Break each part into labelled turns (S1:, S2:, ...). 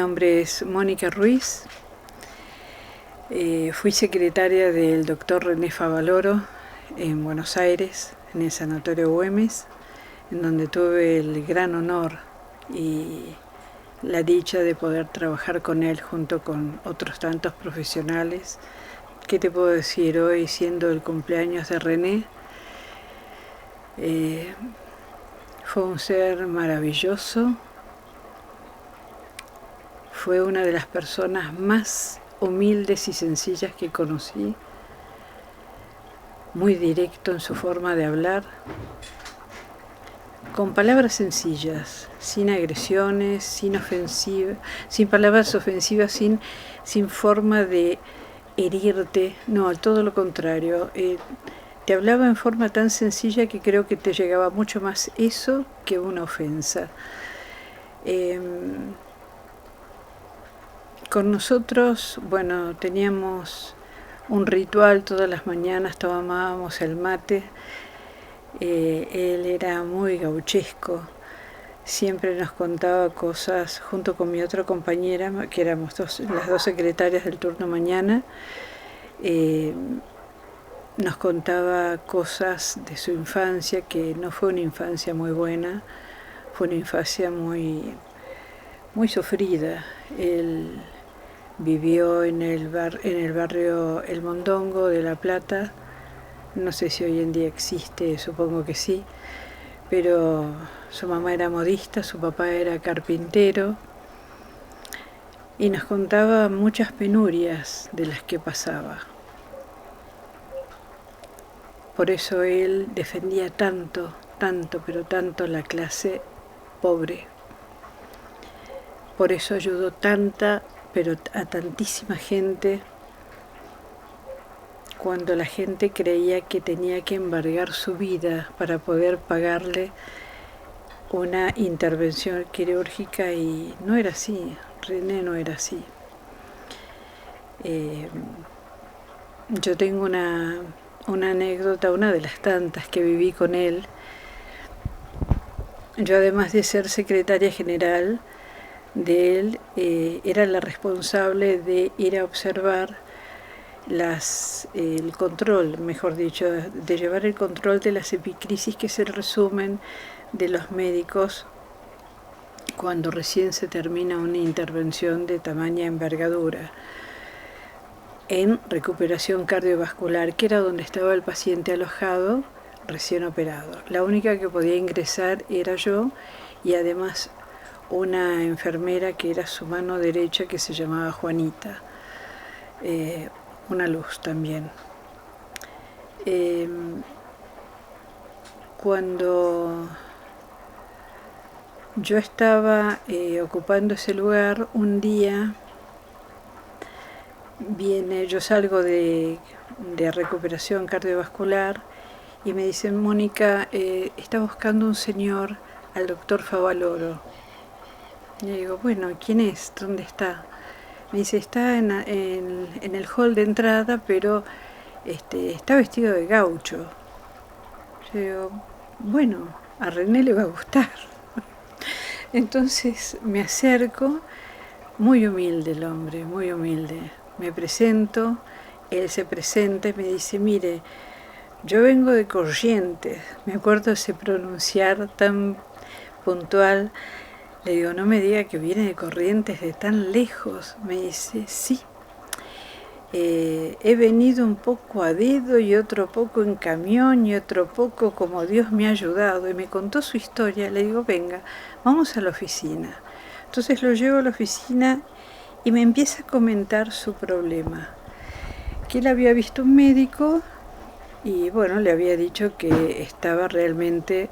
S1: nombre es Mónica Ruiz. Fui secretaria del doctor René Favaloro en Buenos Aires, en el Sanatorio Güemes, en donde tuve el gran honor y la dicha de poder trabajar con él junto con otros tantos profesionales. ¿Qué te puedo decir hoy, siendo el cumpleaños de René? Fue un ser maravilloso, fue una de las personas más humildes y sencillas que conocí, muy directo en su forma de hablar, con palabras sencillas, sin agresiones, sin palabras ofensivas, sin forma de herirte, no, todo lo contrario. Te hablaba en forma tan sencilla que creo que te llegaba mucho más eso que una ofensa. Con nosotros, bueno, teníamos un ritual todas las mañanas, tomábamos el mate. Él era muy gauchesco, siempre nos contaba cosas junto con mi otra compañera, que éramos las dos secretarias del turno mañana. Nos contaba cosas de su infancia, que no fue una infancia muy buena, fue una infancia muy sufrida. Él vivió en el barrio El Mondongo de La Plata. No sé si hoy en día existe, supongo que sí, pero su mamá era modista, su papá era carpintero, y nos contaba muchas penurias de las que pasaba. Por eso él defendía tanto, pero tanto la clase pobre. Por eso ayudó pero a tantísima gente, cuando la gente creía que tenía que embargar su vida para poder pagarle una intervención quirúrgica, y no era así. René no era así. Yo tengo una anécdota, una de las tantas que viví con él. Yo, además de ser secretaria general de él, era la responsable de ir a observar el control, mejor dicho, de llevar el control de las epicrisis, que es el resumen de los médicos cuando recién se termina una intervención de tamaña envergadura en recuperación cardiovascular, que era donde estaba el paciente alojado recién operado. La única que podía ingresar era yo, y además una enfermera que era su mano derecha, que se llamaba Juanita, una luz también. Cuando yo estaba ocupando ese lugar, un día yo salgo de recuperación cardiovascular y me dicen: Mónica, está buscando un señor al doctor Favaloro. Y yo digo: bueno, ¿quién es? ¿Dónde está? Me dice: está en el hall de entrada, pero está vestido de gaucho. Yo digo: bueno, a René le va a gustar. Entonces me acerco, muy humilde el hombre, muy humilde. Me presento, él se presenta y me dice: mire, yo vengo de Corrientes. Me acuerdo ese pronunciar tan puntual. Le digo: no me diga que viene de Corrientes, de tan lejos. Me dice: sí. He venido un poco a dedo y otro poco en camión y otro poco como Dios me ha ayudado. Y me contó su historia. Le digo: venga, vamos a la oficina. Entonces lo llevo a la oficina y me empieza a comentar su problema. Que él había visto un médico y bueno, le había dicho que estaba realmente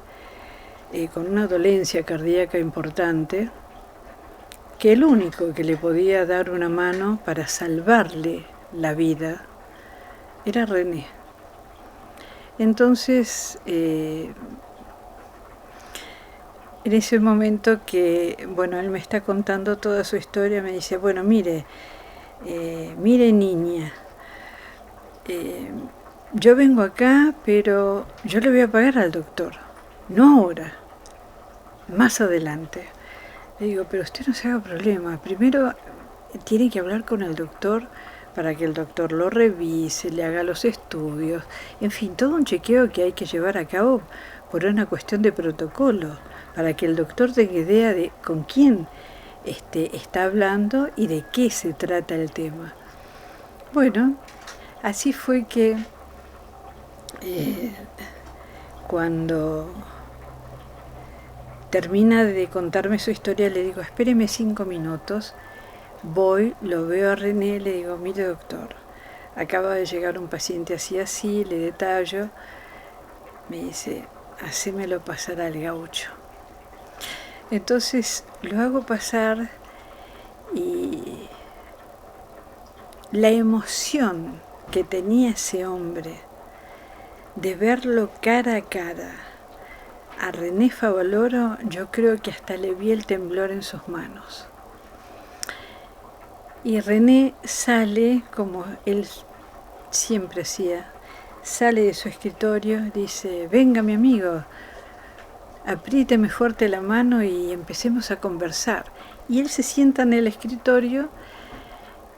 S1: con una dolencia cardíaca importante, que el único que le podía dar una mano para salvarle la vida era René. Entonces, en ese momento que, bueno, él me está contando toda su historia, me dice: bueno, mire niña, yo vengo acá, pero yo le voy a pagar al doctor, no ahora, más adelante. Le digo, pero usted no se haga problema. Primero tiene que hablar con el doctor para que el doctor lo revise, le haga los estudios. En fin, todo un chequeo que hay que llevar a cabo por una cuestión de protocolo, para que el doctor tenga idea de con quién está hablando y de qué se trata el tema. Bueno, así fue que cuando termina de contarme su historia, le digo, espéreme 5 minutos, voy, lo veo a René, le digo, mire doctor, acaba de llegar un paciente así así, le detallo, me dice, hacémelo pasar al gaucho. Entonces lo hago pasar y la emoción que tenía ese hombre de verlo cara a cara a René Favaloro, yo creo que hasta le vi el temblor en sus manos. Y René sale, como él siempre hacía, sale de su escritorio, dice, venga mi amigo, apriéteme fuerte la mano y empecemos a conversar. Y él se sienta en el escritorio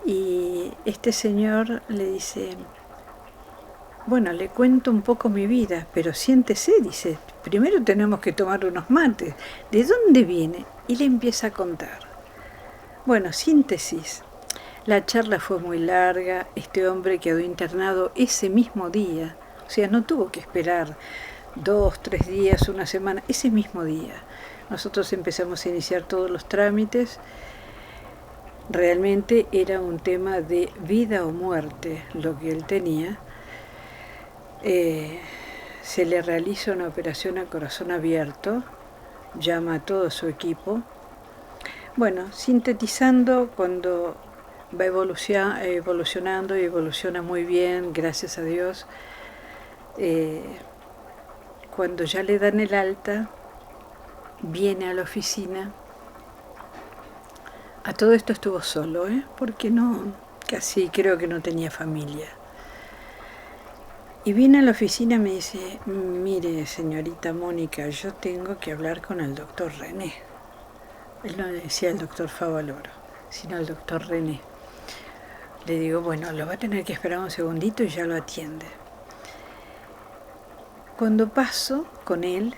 S1: y este señor le dice, bueno, le cuento un poco mi vida, pero siéntese, dice, primero tenemos que tomar unos mates. ¿De dónde viene? Y le empieza a contar. Bueno, síntesis. La charla fue muy larga, este hombre quedó internado ese mismo día, o sea, no tuvo que esperar 2, 3 días, una semana, ese mismo día. Nosotros empezamos a iniciar todos los trámites. Realmente era un tema de vida o muerte lo que él tenía. Se le realiza una operación a corazón abierto, llama a todo su equipo. Bueno, sintetizando, cuando va evolucionando y evoluciona muy bien, gracias a Dios, cuando ya le dan el alta, viene a la oficina. A todo esto estuvo solo, porque casi creo que no tenía familia. Y viene a la oficina y me dice, mire señorita Mónica, yo tengo que hablar con el doctor René. Él no le decía el doctor Favaloro, sino el doctor René. Le digo, bueno, lo va a tener que esperar un segundito y ya lo atiende. Cuando paso con él,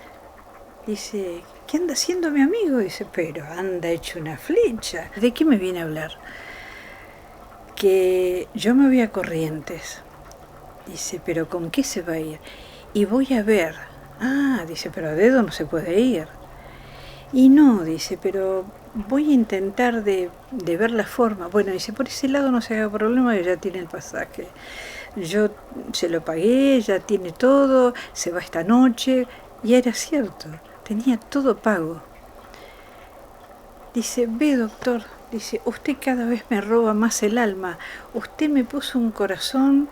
S1: dice, ¿qué anda haciendo mi amigo? Dice, pero anda hecho una flecha. ¿De qué me viene a hablar? Que yo me voy a Corrientes. Dice, ¿pero con qué se va a ir? Y voy a ver. Ah, dice, pero a dedo no se puede ir. Y no, dice, pero voy a intentar de ver la forma. Bueno, dice, por ese lado no se haga problema, que ya tiene el pasaje. Yo se lo pagué, ya tiene todo, se va esta noche. Y era cierto, tenía todo pago. Dice, ve doctor, dice, usted cada vez me roba más el alma. Usted me puso un corazón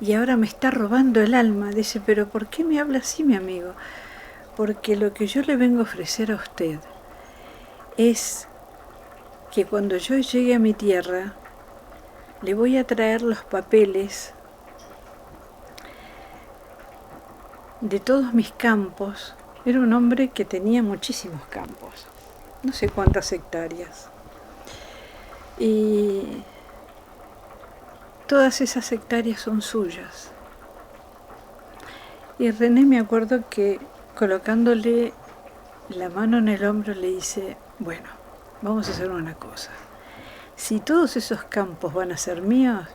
S1: y ahora me está robando el alma. Dice, pero ¿por qué me habla así, mi amigo? Porque lo que yo le vengo a ofrecer a usted es que cuando yo llegue a mi tierra, le voy a traer los papeles de todos mis campos. Era un hombre que tenía muchísimos campos, no sé cuántas hectáreas. Y todas esas hectáreas son suyas. Y René, me acuerdo que colocándole la mano en el hombro le dice, bueno, vamos a hacer una cosa. Si todos esos campos van a ser míos,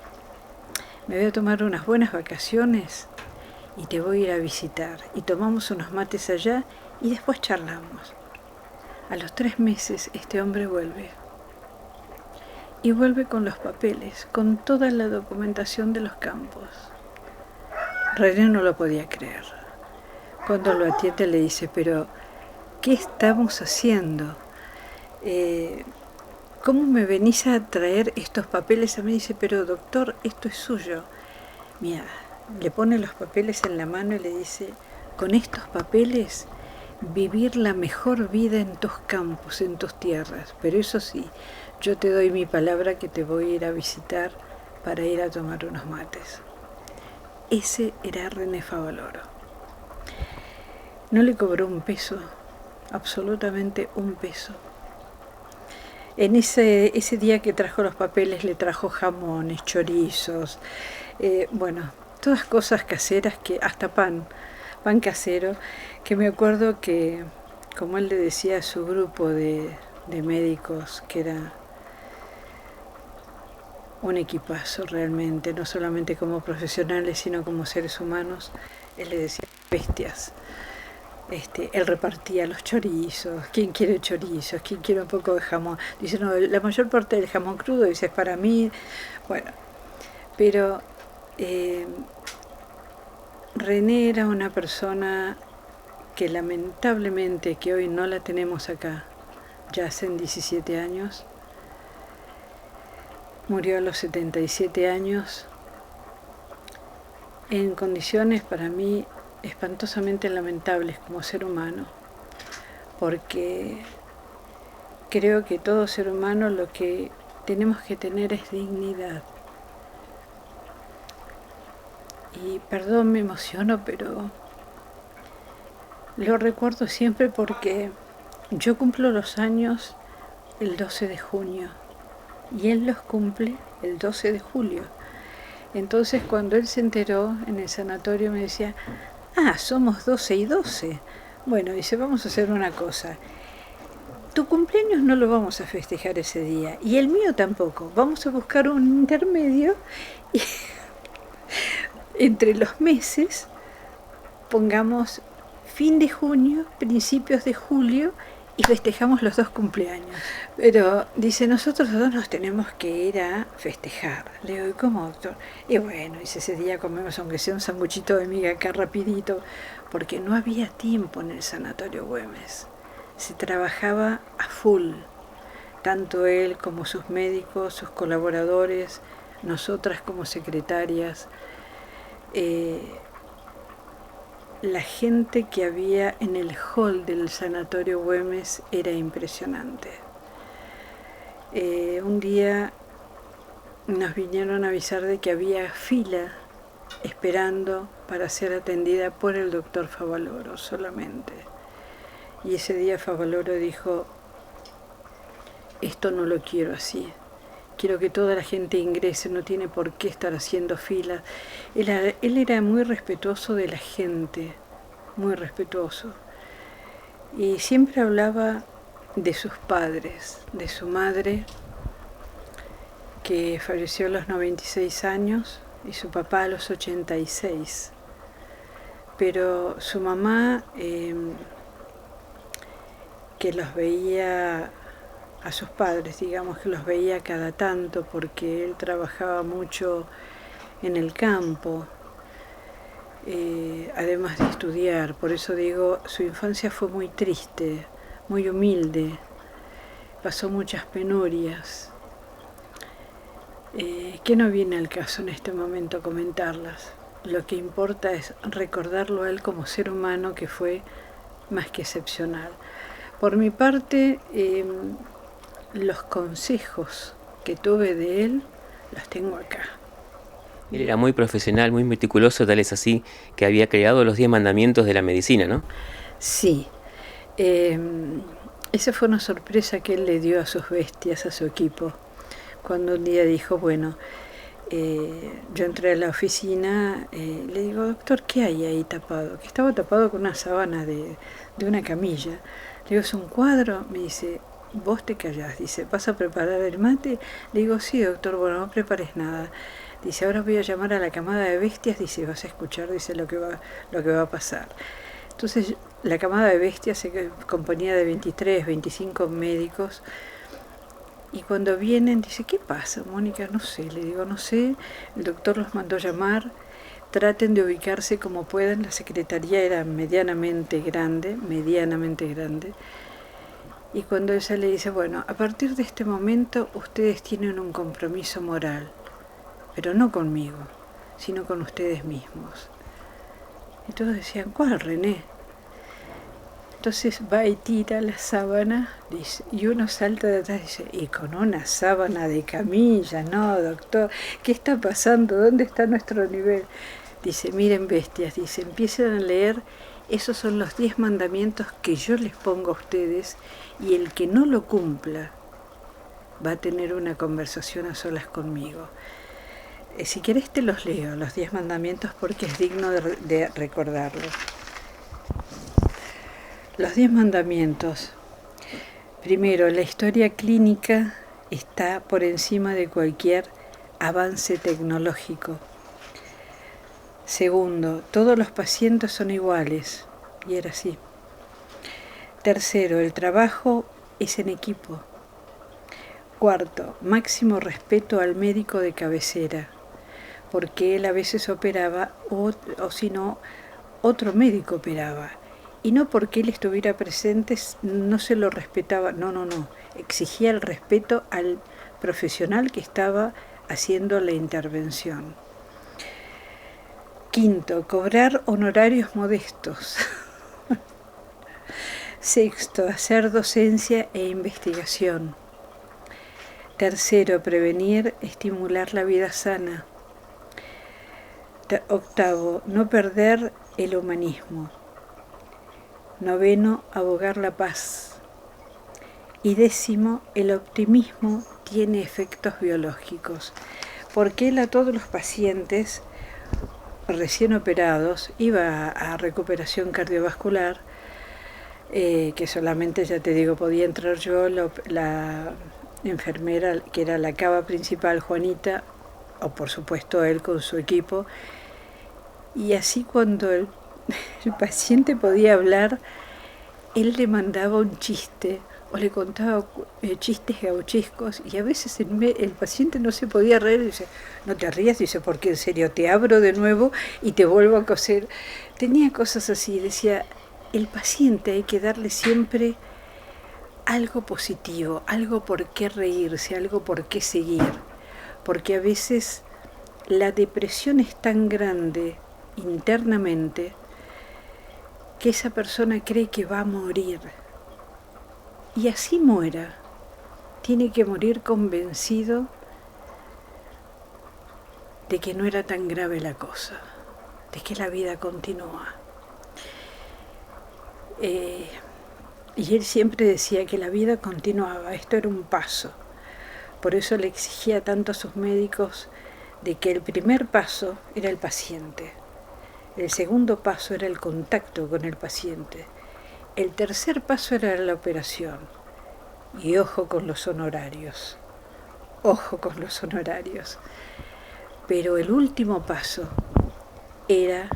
S1: me voy a tomar unas buenas vacaciones y te voy a ir a visitar. Y tomamos unos mates allá y después charlamos. A los 3 meses este hombre vuelve. Y vuelve con los papeles, con toda la documentación de los campos. René no lo podía creer. Cuando lo atiende le dice, pero ¿qué estamos haciendo? ¿Cómo me venís a traer estos papeles a mí? Dice, pero doctor, esto es suyo. Mira, le pone los papeles en la mano y le dice, con estos papeles vivir la mejor vida en tus campos, en tus tierras. Pero eso sí, yo te doy mi palabra que te voy a ir a visitar para ir a tomar unos mates. Ese era René Favaloro. No le cobró un peso, absolutamente un peso. En ese día que trajo los papeles le trajo jamones, chorizos, bueno, todas cosas caseras, que hasta pan casero, que me acuerdo que, como él le decía a su grupo de médicos, que era un equipazo realmente, no solamente como profesionales, sino como seres humanos, él le decía bestias. Él repartía los chorizos, ¿quién quiere chorizos? ¿Quién quiere un poco de jamón? Dice, no, la mayor parte del jamón crudo, dice, es para mí. Bueno, pero René era una persona que lamentablemente, que hoy no la tenemos acá, ya hacen 17 años, murió a los 77 años, en condiciones para mí espantosamente lamentables como ser humano, porque creo que todo ser humano lo que tenemos que tener es dignidad. Y perdón, me emociono, pero lo recuerdo siempre porque yo cumplo los años el 12 de junio y él los cumple el 12 de julio. Entonces cuando él se enteró en el sanatorio me decía, somos 12 y 12. Bueno, dice, vamos a hacer una cosa. Tu cumpleaños no lo vamos a festejar ese día y el mío tampoco. Vamos a buscar un intermedio y entre los meses pongamos fin de junio, principios de julio y festejamos los dos cumpleaños. Pero dice, nosotros dos nos tenemos que ir a festejar. Le digo, ¿y cómo, doctor? Y bueno, dice, ese día comemos aunque sea un sanguchito de miga acá rapidito, porque no había tiempo en el sanatorio Güemes. Se trabajaba a full, tanto él como sus médicos, sus colaboradores, nosotras como secretarias. La gente que había en el hall del sanatorio Güemes era impresionante. Un día nos vinieron a avisar de que había fila esperando para ser atendida por el doctor Favaloro solamente. Y ese día Favaloro dijo, esto no lo quiero así. Quiero que toda la gente ingrese, no tiene por qué estar haciendo filas. Él era muy respetuoso de la gente, muy respetuoso. Y siempre hablaba de sus padres, de su madre, que falleció a los 96 años, y su papá a los 86. Pero su mamá, que los veía a sus padres, digamos que los veía cada tanto porque él trabajaba mucho en el campo, además de estudiar. Por eso digo, su infancia fue muy triste, muy humilde, pasó muchas penurias, que no viene al caso en este momento comentarlas. Lo que importa es recordarlo a él como ser humano que fue más que excepcional. Por mi parte, los consejos que tuve de él los tengo acá.
S2: Él era muy profesional, muy meticuloso, tal es así que había creado los 10 mandamientos de la medicina, ¿no?
S1: Sí, esa fue una sorpresa que él le dio a sus bestias, a su equipo, cuando un día dijo, bueno, yo entré a la oficina, le digo, doctor, ¿qué hay ahí tapado? Que estaba tapado con una sábana de una camilla. Le digo, ¿es un cuadro? Me dice, vos te callás, dice, ¿vas a preparar el mate? Le digo, sí, doctor, bueno, no prepares nada. Dice, ahora voy a llamar a la camada de bestias, dice, vas a escuchar, dice, lo que va a pasar. Entonces, la camada de bestias se componía de 23, 25 médicos, y cuando vienen, dice, ¿qué pasa, Mónica? No sé, le digo, no sé, el doctor los mandó llamar, traten de ubicarse como puedan, la secretaría era medianamente grande, y cuando ella le dice, bueno, a partir de este momento ustedes tienen un compromiso moral, pero no conmigo, sino con ustedes mismos. Y todos decían, ¿cuál, René? Entonces va y tira la sábana, dice, y uno salta de atrás y dice, y con una sábana de camilla, no, doctor, ¿qué está pasando? ¿Dónde está nuestro nivel? Dice, miren bestias, dice, empiecen a leer, esos son los 10 mandamientos que yo les pongo a ustedes, y el que no lo cumpla, va a tener una conversación a solas conmigo. Si querés te los leo, los 10 mandamientos, porque es digno de recordarlo. Los 10 mandamientos. Primero, la historia clínica está por encima de cualquier avance tecnológico. Segundo, todos los pacientes son iguales, y era así. Tercero, el trabajo es en equipo. Cuarto, máximo respeto al médico de cabecera, porque él a veces operaba o si no, otro médico operaba. Y no porque él estuviera presente no se lo respetaba, no. Exigía el respeto al profesional que estaba haciendo la intervención. Quinto, cobrar honorarios modestos. Sexto, hacer docencia e investigación. Tercero, prevenir, estimular la vida sana. Octavo, no perder el humanismo. Noveno, abogar la paz. Y décimo, el optimismo tiene efectos biológicos, porque él a todos los pacientes recién operados iba a recuperación cardiovascular, que solamente, ya te digo, podía entrar yo, la enfermera, que era la caba principal, Juanita, o por supuesto él con su equipo, y así cuando el paciente podía hablar, él le mandaba un chiste o le contaba chistes gauchescos, y a veces el paciente no se podía reír y dice, no te rías, dice, porque en serio te abro de nuevo y te vuelvo a coser. Tenía cosas así, decía, el paciente hay que darle siempre algo positivo, algo por qué reírse, algo por qué seguir, porque a veces la depresión es tan grande internamente que esa persona cree que va a morir, y así muera, tiene que morir convencido de que no era tan grave la cosa, de que la vida continúa. Y él siempre decía que la vida continuaba, esto era un paso. Por eso le exigía tanto a sus médicos de que el primer paso era el paciente, el segundo paso era el contacto con el paciente, el tercer paso era la operación. Y ojo con los honorarios, ojo con los honorarios. Pero el último paso era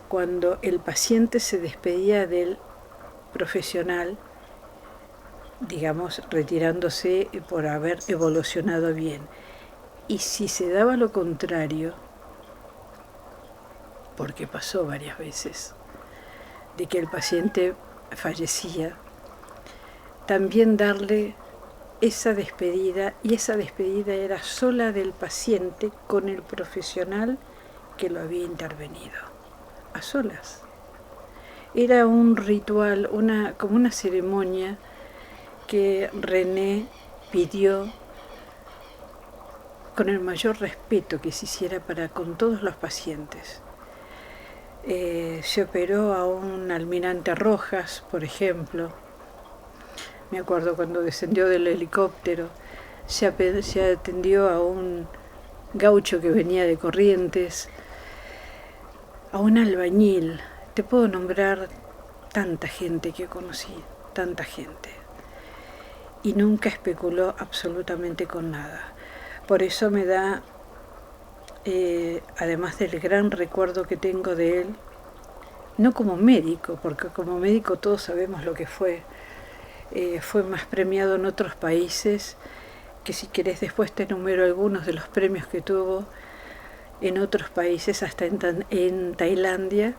S1: cuando el paciente se despedía del profesional, digamos, retirándose por haber evolucionado bien. Y si se daba lo contrario, porque pasó varias veces, de que el paciente fallecía, también darle esa despedida, y esa despedida era sola del paciente con el profesional que lo había intervenido, a solas. Era un ritual, como una ceremonia que René pidió con el mayor respeto que se hiciera con todos los pacientes. Se operó a un almirante Rojas, por ejemplo. Me acuerdo cuando descendió del helicóptero, se atendió a un gaucho que venía de Corrientes, a un albañil. Te puedo nombrar tanta gente que conocí, tanta gente. Y nunca especuló absolutamente con nada. Por eso me da, además del gran recuerdo que tengo de él, no como médico, porque como médico todos sabemos lo que fue más premiado en otros países, que si querés después te enumero algunos de los premios que tuvo en otros países, hasta en Tailandia,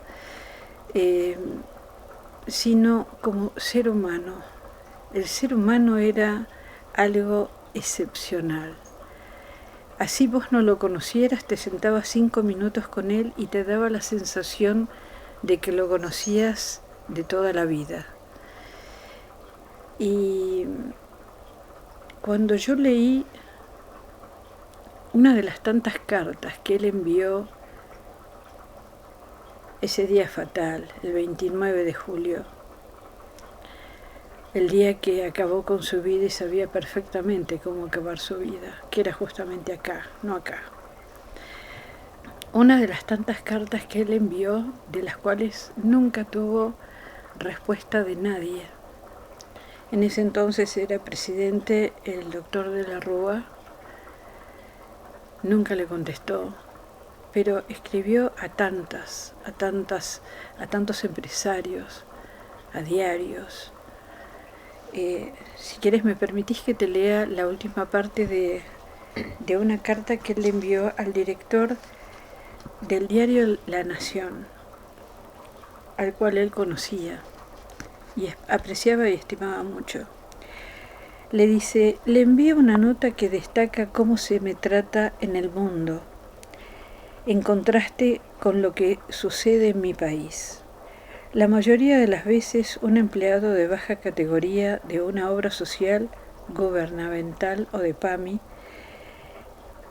S1: sino como ser humano. El ser humano era algo excepcional. Así vos no lo conocieras, te sentabas 5 minutos con él y te daba la sensación de que lo conocías de toda la vida. Y cuando yo leí una de las tantas cartas que él envió ese día fatal, el 29 de julio, el día que acabó con su vida y sabía perfectamente cómo acabar su vida, que era justamente acá, no acá. Una de las tantas cartas que él envió, de las cuales nunca tuvo respuesta de nadie. En ese entonces era presidente el doctor de la Rúa, nunca le contestó, pero escribió a tantos empresarios, a diarios. Si quieres me permitís que te lea la última parte de una carta que él le envió al director del diario La Nación, al cual él conocía y apreciaba y estimaba mucho. Le dice: le envío una nota que destaca cómo se me trata en el mundo, en contraste con lo que sucede en mi país. La mayoría de las veces un empleado de baja categoría de una obra social, gubernamental o de PAMI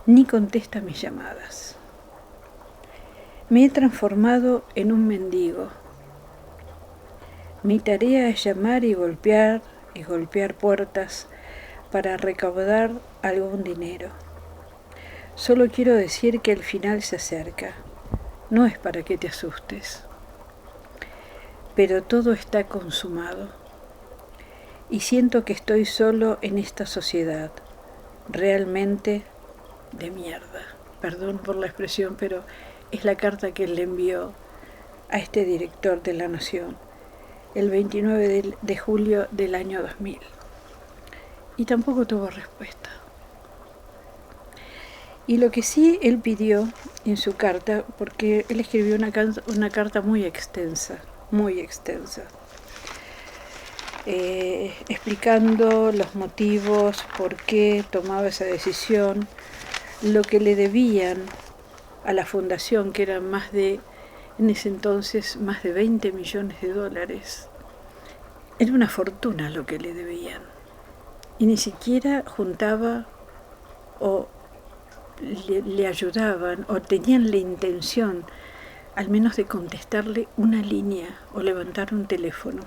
S1: ni contesta mis llamadas. Me he transformado en un mendigo. Mi tarea es llamar y golpear puertas para recaudar algún dinero. Solo quiero decir que el final se acerca. No es para que te asustes. Pero todo está consumado. Y siento que estoy solo en esta sociedad, realmente de mierda. Perdón por la expresión, pero es la carta que él le envió a este director de La Nación el 29 de julio del año 2000. Y tampoco tuvo respuesta. Y lo que sí él pidió en su carta, porque él escribió una carta muy extensa, explicando los motivos, por qué tomaba esa decisión, lo que le debían a la fundación, que eran en ese entonces, más de 20 millones de dólares. Era una fortuna lo que le debían. Y ni siquiera juntaba o le ayudaban o tenían la intención al menos de contestarle una línea o levantar un teléfono.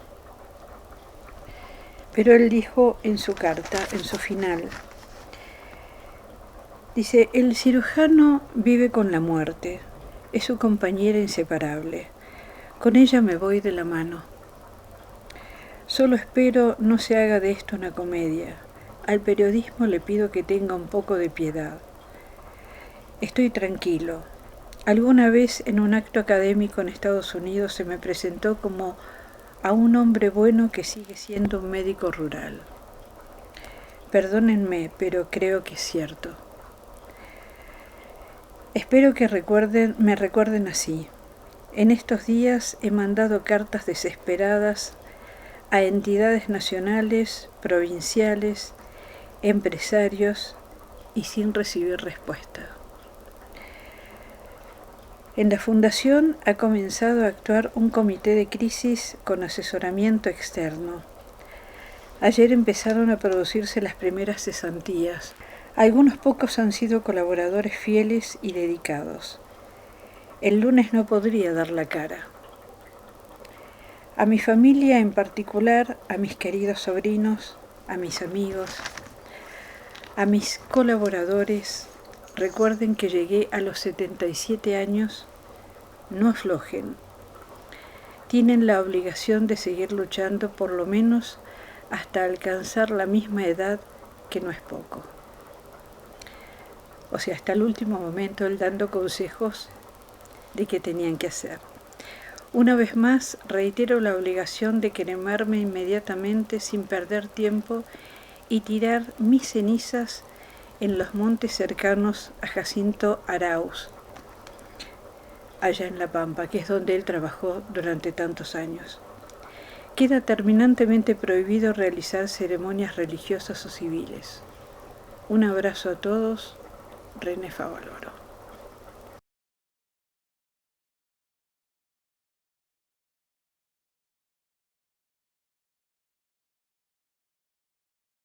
S1: Pero él dijo en su carta, en su final, dice: el cirujano vive con la muerte, es su compañera inseparable, con ella me voy de la mano. Solo espero no se haga de esto una comedia. Al periodismo le pido que tenga un poco de piedad. Estoy tranquilo. Alguna vez en un acto académico en Estados Unidos se me presentó como a un hombre bueno que sigue siendo un médico rural. Perdónenme, pero creo que es cierto. Espero que me recuerden así. En estos días he mandado cartas desesperadas a entidades nacionales, provinciales, empresarios y sin recibir respuesta. En la Fundación ha comenzado a actuar un comité de crisis con asesoramiento externo. Ayer empezaron a producirse las primeras cesantías. Algunos pocos han sido colaboradores fieles y dedicados. El lunes no podría dar la cara. A mi familia en particular, a mis queridos sobrinos, a mis amigos, a mis colaboradores, recuerden que llegué a los 77 años, no aflojen. Tienen la obligación de seguir luchando por lo menos hasta alcanzar la misma edad, que no es poco. O sea, hasta el último momento él dando consejos de qué tenían que hacer. Una vez más, reitero la obligación de cremarme inmediatamente sin perder tiempo y tirar mis cenizas en los montes cercanos a Jacinto Arauz, allá en La Pampa, que es donde él trabajó durante tantos años. Queda terminantemente prohibido realizar ceremonias religiosas o civiles. Un abrazo a todos, René Favaloro.